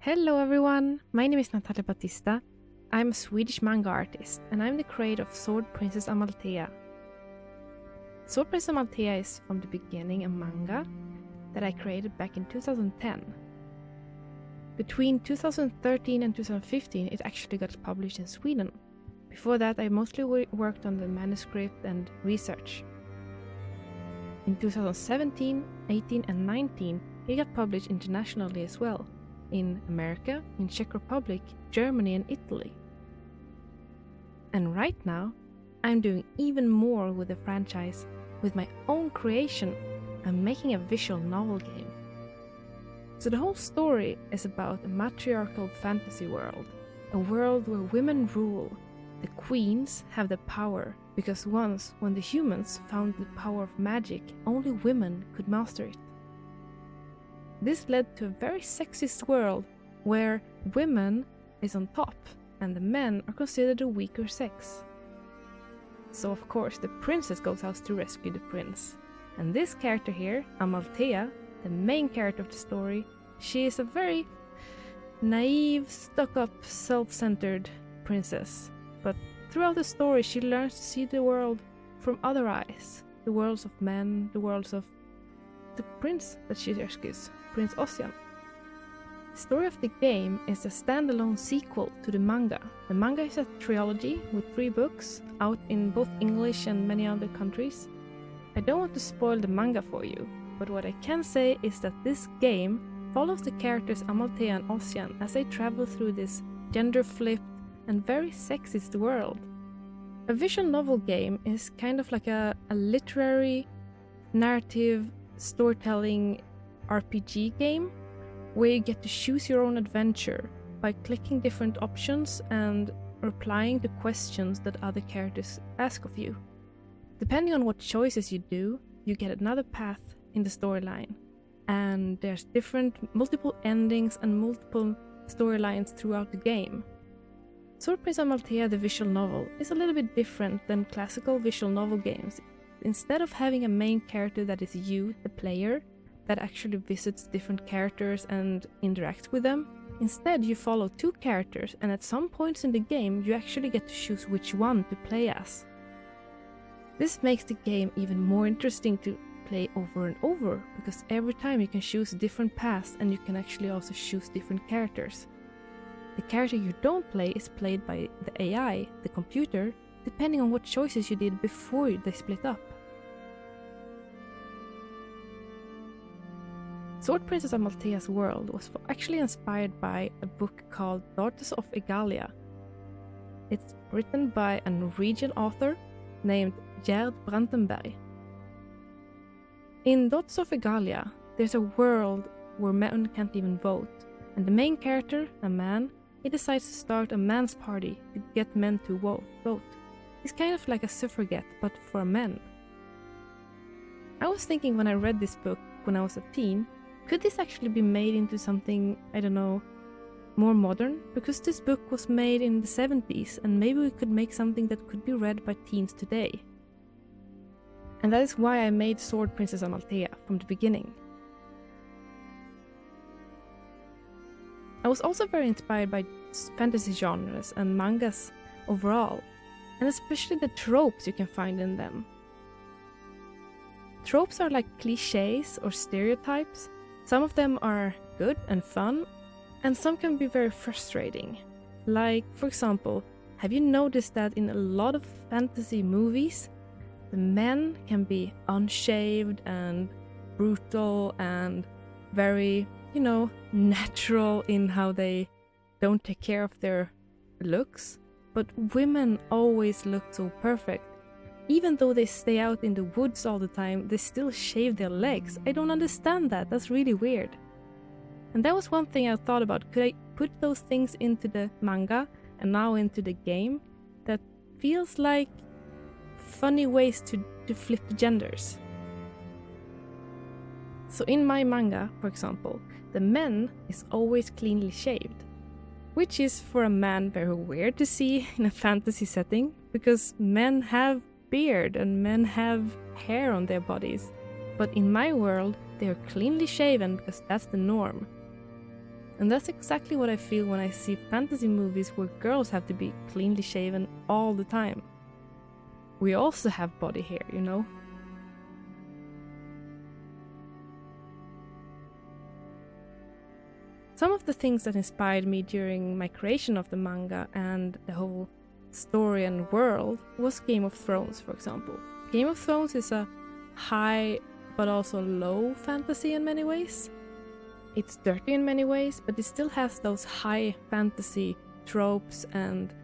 Hello everyone, my name is Natalia Batista. I'm a Swedish manga artist and I'm the creator of Sword Princess Amaltea. Sword Princess Amaltea is from the beginning a manga that I created back in 2010. Between 2013 and 2015 it actually got published in Sweden. Before that I mostly worked on the manuscript and research. In 2017, 18 and 19 it got published internationally as well. In America, in Czech Republic, Germany and Italy. And right now, I'm doing even more with the franchise. With my own creation, I'm making a visual novel game. So the whole story is about a matriarchal fantasy world. A world where women rule. The queens have the power, because once, when the humans found the power of magic, only women could master it. This led to a very sexist world where women is on top and the men are considered a weaker sex. So of course the princess goes out to rescue the prince. And this character here, Amaltea, the main character of the story, she is a very naive, stuck-up, self-centered princess. But throughout the story she learns to see the world from other eyes. The worlds of men, the worlds of the prince that she rescues, Prince Ossian. The story of the game is a standalone sequel to the manga. The manga is a trilogy with 3 books out in both English and many other countries. I don't want to spoil the manga for you, but what I can say is that this game follows the characters Amaltea and Ossian as they travel through this gender-flipped and very sexist world. A visual novel game is kind of like a literary, narrative, storytelling RPG game where you get to choose your own adventure by clicking different options and replying to questions that other characters ask of you. Depending on what choices you do, you get another path in the storyline, and there's multiple endings and multiple storylines throughout the game. Sword Princess Amaltea, the visual novel, is a little bit different than classical visual novel games. Instead of having a main character that is you, the player, that actually visits different characters and interacts with them, instead you follow 2 characters, and at some points in the game you actually get to choose which one to play as. This makes the game even more interesting to play over and over, because every time you can choose different paths and you can actually also choose different characters. The character you don't play is played by the AI, the computer, depending on what choices you did before they split up. Sword Princess Amaltea's world was actually inspired by a book called Daughters of Egalia. It's written by a Norwegian author named Gerd Brantenberg. In Daughters of Egalia, there's a world where men can't even vote, and the main character, a man, he decides to start a man's party to get men to vote. It's kind of like a suffragette, but for men. I was thinking when I read this book when I was a teen, could this actually be made into something, I don't know, more modern? Because this book was made in the 70s, and maybe we could make something that could be read by teens today. And that is why I made Sword Princess Amaltea from the beginning. I was also very inspired by fantasy genres and mangas overall, and especially the tropes you can find in them. Tropes are like cliches or stereotypes. Some of them are good and fun, and some can be very frustrating. Like, for example, have you noticed that in a lot of fantasy movies, the men can be unshaved and brutal and very, natural in how they don't take care of their looks, but women always look so perfect. Even though they stay out in the woods all the time, they still shave their legs. I don't understand that. That's really weird. And that was one thing I thought about. Could I put those things into the manga and now into the game? That feels like funny ways to flip the genders. So in my manga, for example, the man is always cleanly shaved, which is for a man very weird to see in a fantasy setting, because men have beard and men have hair on their bodies. But in my world, they are cleanly shaven because that's the norm. And that's exactly what I feel when I see fantasy movies where girls have to be cleanly shaven all the time. We also have body hair, you know? Some of the things that inspired me during my creation of the manga and the whole story and world was Game of Thrones, for example. Game of Thrones is a high but also low fantasy in many ways. It's dirty in many ways, but it still has those high fantasy tropes and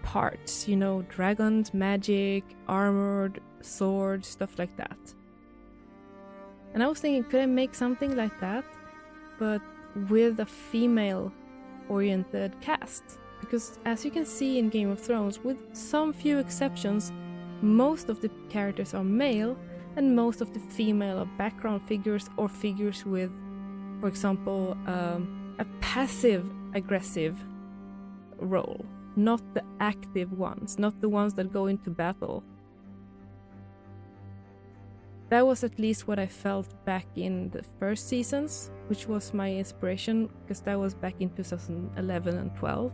parts, you know, dragons, magic, armored, swords, stuff like that. And I was thinking, could I make something like that, but with a female-oriented cast? Because as you can see in Game of Thrones, with some few exceptions, most of the characters are male, and most of the female are background figures or figures with, for example, a passive-aggressive role, not the active ones, not the ones that go into battle. That was at least what I felt back in the first seasons, which was my inspiration, because that was back in 2011 and 12.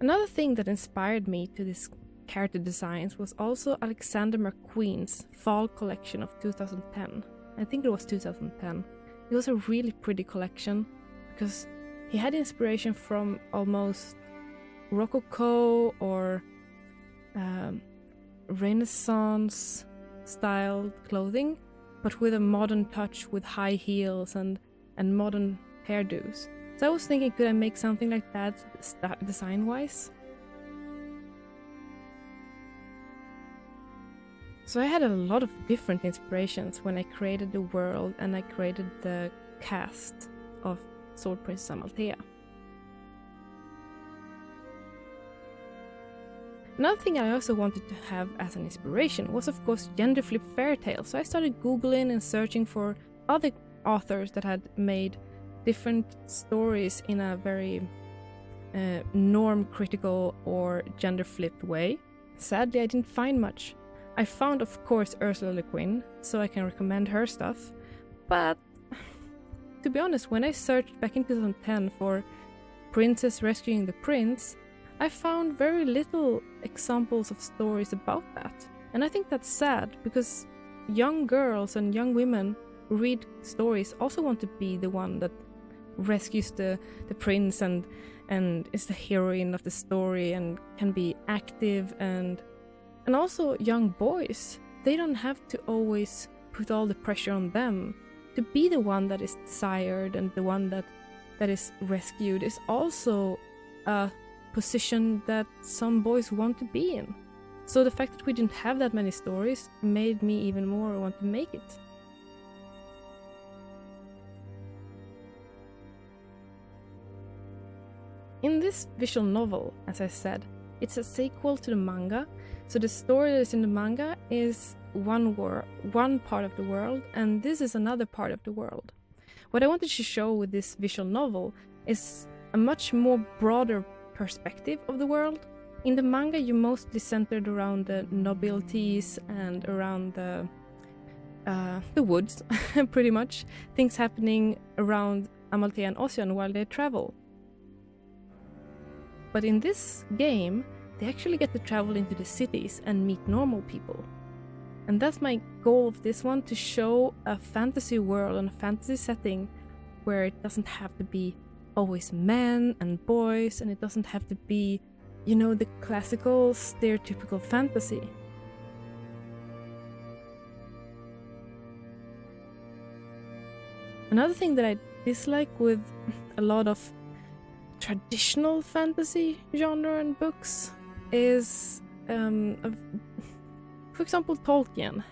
Another thing that inspired me to this character designs was also Alexander McQueen's Fall collection of 2010. I think it was 2010. It was a really pretty collection because he had inspiration from almost Rococo or Renaissance styled clothing, but with a modern touch with high heels and modern hairdos. So I was thinking, could I make something like that design-wise? So I had a lot of different inspirations when I created the world and I created the cast of Sword Princess Amaltea. Another thing I also wanted to have as an inspiration was, of course, gender flip fairy tales. So I started Googling and searching for other authors that had made different stories in a very norm-critical or gender-flipped way. Sadly, I didn't find much. I found, of course, Ursula Le Guin, so I can recommend her stuff. But, to be honest, when I searched back in 2010 for Princess Rescuing the Prince, I found very little examples of stories about that. And I think that's sad, because young girls and young women who read stories also want to be the one that rescues the prince and is the heroine of the story and can be active, and also young boys, they don't have to always put all the pressure on them to be the one that is desired, and the one that is rescued is also a position that some boys want to be in. So the fact that we didn't have that many stories made me even more want to make it. In this visual novel, as I said, it's a sequel to the manga, so the story that is in the manga is one part of the world, and this is another part of the world. What I wanted to show with this visual novel is a much more broader perspective of the world. In the manga, you mostly centered around the nobilities and around the woods, pretty much. Things happening around Amaltea and Ossian while they travel. But in this game, they actually get to travel into the cities and meet normal people. And that's my goal of this one, to show a fantasy world and a fantasy setting where it doesn't have to be always men and boys, and it doesn't have to be, you know, the classical stereotypical fantasy. Another thing that I dislike with a lot of traditional fantasy genre and books is, for example, Tolkien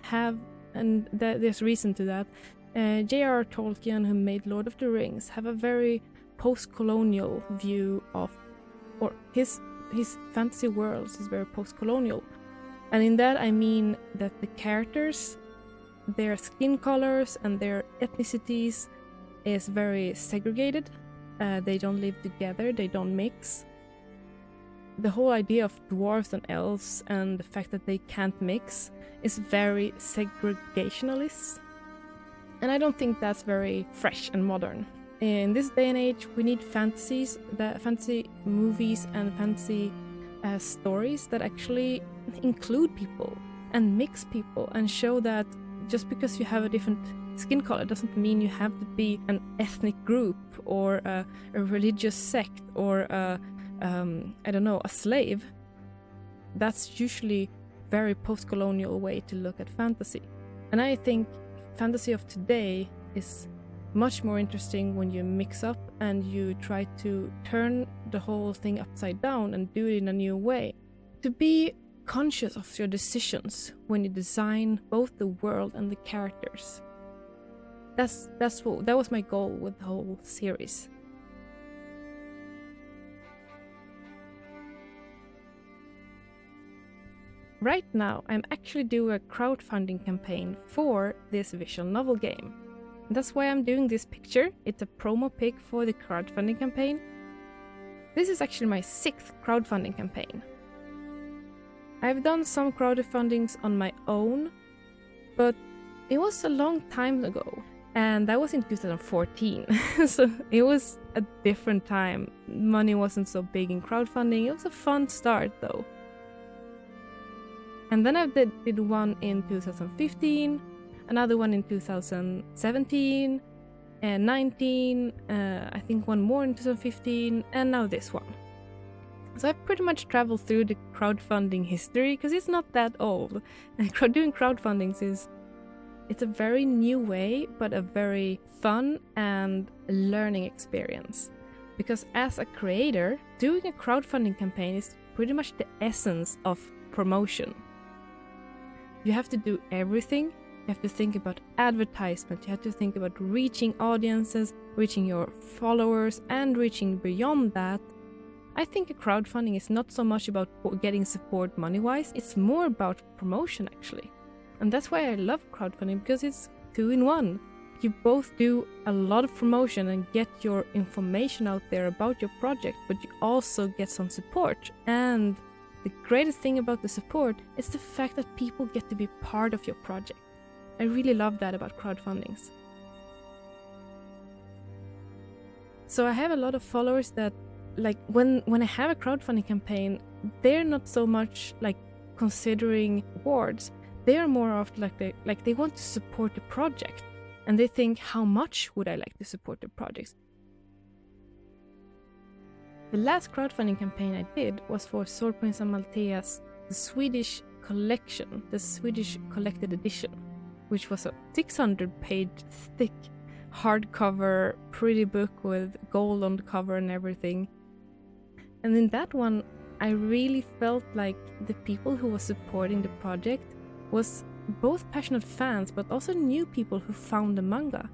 and there's reason to that. J.R.R. Tolkien, who made Lord of the Rings, have a very post-colonial view of, or his fantasy worlds is very post-colonial. And in that I mean that the characters, their skin colors and their ethnicities is very segregated. They don't live together, they don't mix. The whole idea of dwarves and elves and the fact that they can't mix is very segregationalist. And I don't think that's very fresh and modern. In this day and age, we need fantasy movies and fantasy stories that actually include people and mix people and show that just because you have a different skin color doesn't mean you have to be an ethnic group or a religious sect or a slave. That's usually very post-colonial way to look at fantasy. And I think fantasy of today is much more interesting when you mix up and you try to turn the whole thing upside down and do it in a new way. To be conscious of your decisions when you design both the world and the characters. That was my goal with the whole series. Right now, I'm actually doing a crowdfunding campaign for this visual novel game. That's why I'm doing this picture. It's a promo pic for the crowdfunding campaign. This is actually my 6th crowdfunding campaign. I've done some crowdfundings on my own, but it was a long time ago. And that was in 2014, so it was a different time. Money wasn't so big in crowdfunding. It was a fun start though. And then I did one in 2015, another one in 2017, and 19, I think one more in 2015, and now this one. So I've pretty much traveled through the crowdfunding history, because it's not that old. And doing crowdfundings it's a very new way, but a very fun and learning experience. Because as a creator, doing a crowdfunding campaign is pretty much the essence of promotion. You have to do everything. You have to think about advertisement. You have to think about reaching audiences, reaching your followers, and reaching beyond that. I think a crowdfunding is not so much about getting support money-wise, it's more about promotion actually. And that's why I love crowdfunding, because it's 2 in 1. You both do a lot of promotion and get your information out there about your project, but you also get some support. And the greatest thing about the support is the fact that people get to be part of your project. I really love that about crowdfundings. So I have a lot of followers that, like, when I have a crowdfunding campaign, they're not so much like considering awards. They are more of like they want to support the project, and they think, how much would I like to support the projects? The last crowdfunding campaign I did was for Sword Princess Amaltea's the Swedish collection, the Swedish collected edition, which was a 600-page thick hardcover pretty book with gold on the cover and everything. And in that one, I really felt like the people who were supporting the project was both passionate fans but also new people who found the manga.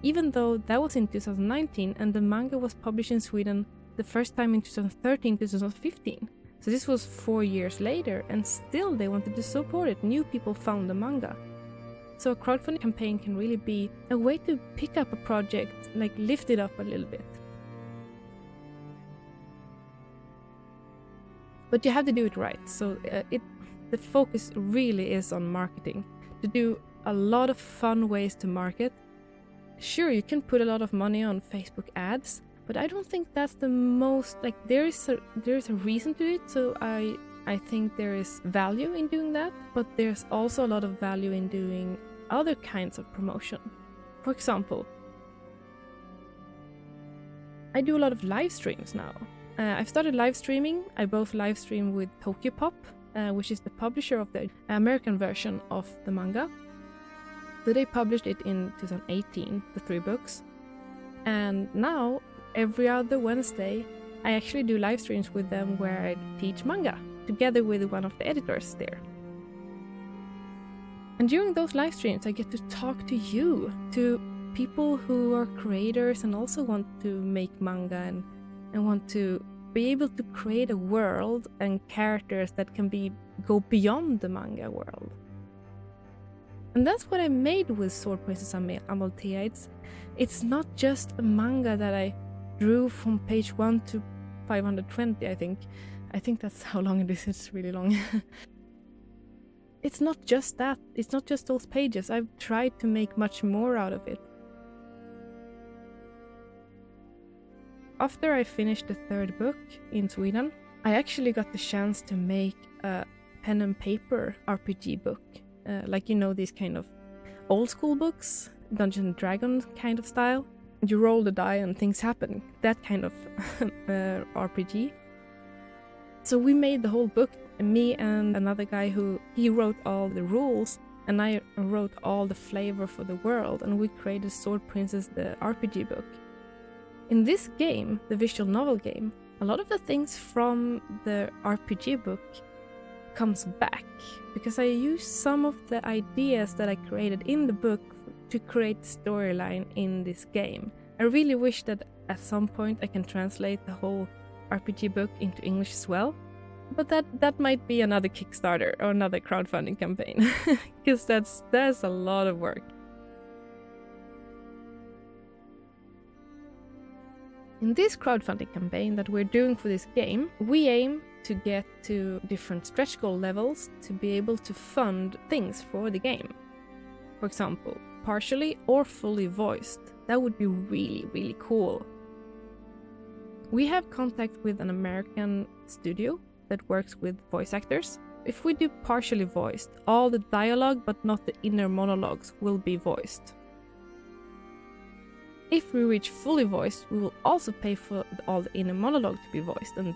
Even though that was in 2019 and the manga was published in Sweden the first time in 2013-2015. So this was 4 years later, and still they wanted to support it. New people found the manga. So a crowdfunding campaign can really be a way to pick up a project, like lift it up a little bit. But you have to do it right. So the focus really is on marketing. To do a lot of fun ways to market. Sure, you can put a lot of money on Facebook ads, but I don't think that's the most, like, there is a reason to it. So I think there is value in doing that, but there's also a lot of value in doing other kinds of promotion. For example, I do a lot of live streams now. I've started live streaming. I both live stream with Tokyopop, which is the publisher of the American version of the manga. So they published it in 2018, the 3 books. And now, every other Wednesday, I actually do live streams with them where I teach manga, together with one of the editors there. And during those live streams, I get to talk to you, to people who are creators and also want to make manga and want to be able to create a world and characters that can go beyond the manga world. And that's what I made with Sword Princess Amaltea. It's not just a manga that I drew from page 1 to 520, I think. I think that's how long it is. It's really long. it's not just that. It's not just those pages. I've tried to make much more out of it. After I finished the third book in Sweden, I actually got the chance to make a pen and paper RPG book. Like, you know, these kind of old school books, Dungeons and Dragons kind of style. You roll the die and things happen. That kind of RPG. So we made the whole book, me and another guy he wrote all the rules, and I wrote all the flavor for the world, and we created Sword Princess, the RPG book. In this game, the visual novel game, a lot of the things from the RPG book comes back, because I used some of the ideas that I created in the book to create storyline in this game. I really wish that at some point I can translate the whole RPG book into English as well, but that might be another Kickstarter or another crowdfunding campaign, because that's a lot of work. In this crowdfunding campaign that we're doing for this game, we aim to get to different stretch goal levels to be able to fund things for the game. For example, partially or fully voiced. That would be really, really cool. We have contact with an American studio that works with voice actors. If we do partially voiced, all the dialogue but not the inner monologues will be voiced. If we reach fully voiced, we will also pay for all the inner monologue to be voiced, and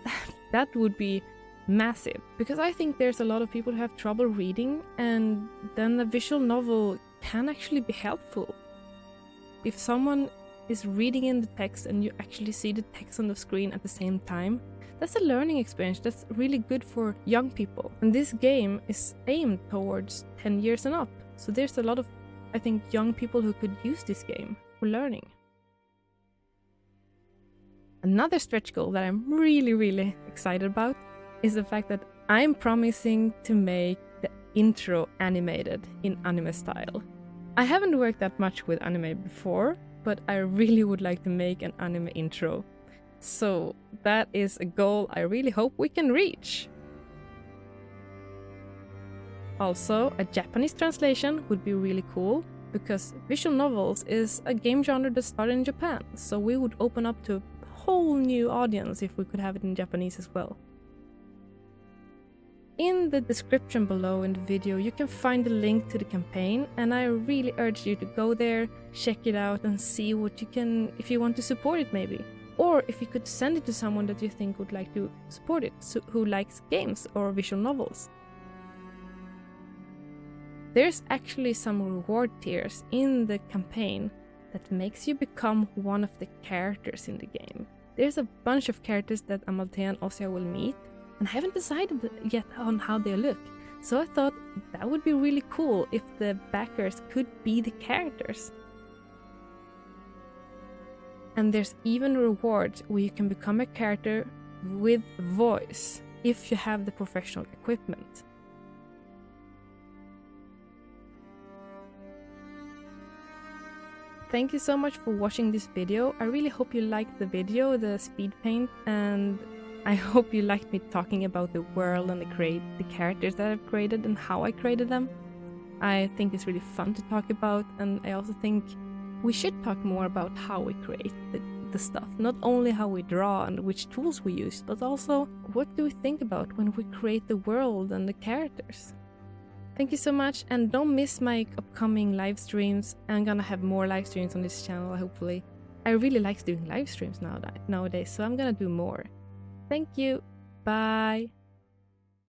that would be massive, because I think there's a lot of people who have trouble reading, and then a visual novel can actually be helpful. If someone is reading in the text and you actually see the text on the screen at the same time, that's a learning experience that's really good for young people. And this game is aimed towards 10 years and up, so there's a lot of, I think, young people who could use this game for learning. Another stretch goal that I'm really, really excited about is the fact that I'm promising to make the intro animated in anime style. I haven't worked that much with anime before, but I really would like to make an anime intro. So that is a goal I really hope we can reach. Also, a Japanese translation would be really cool, because visual novels is a game genre that started in Japan, so we would open up to a whole new audience if we could have it in Japanese as well. In the description below in the video you can find the link to the campaign, and I really urge you to go there, check it out and see what you can, if you want to support it maybe. Or if you could send it to someone that you think would like to support it, so who likes games or visual novels. There's actually some reward tiers in the campaign that makes you become one of the characters in the game. There's a bunch of characters that Amaltea and Ossian will meet, and I haven't decided yet on how they look. So I thought that would be really cool if the backers could be the characters. And there's even rewards where you can become a character with voice if you have the professional equipment. Thank you so much for watching this video. I really hope you liked the video, the speed paint, and I hope you liked me talking about the world and the characters that I've created and how I created them. I think it's really fun to talk about, and I also think we should talk more about how we create the stuff. Not only how we draw and which tools we use, but also what do we think about when we create the world and the characters. Thank you so much, and don't miss my upcoming live streams. I'm gonna have more live streams on this channel, hopefully. I really like doing live streams nowadays, so I'm gonna do more. Thank you. Bye.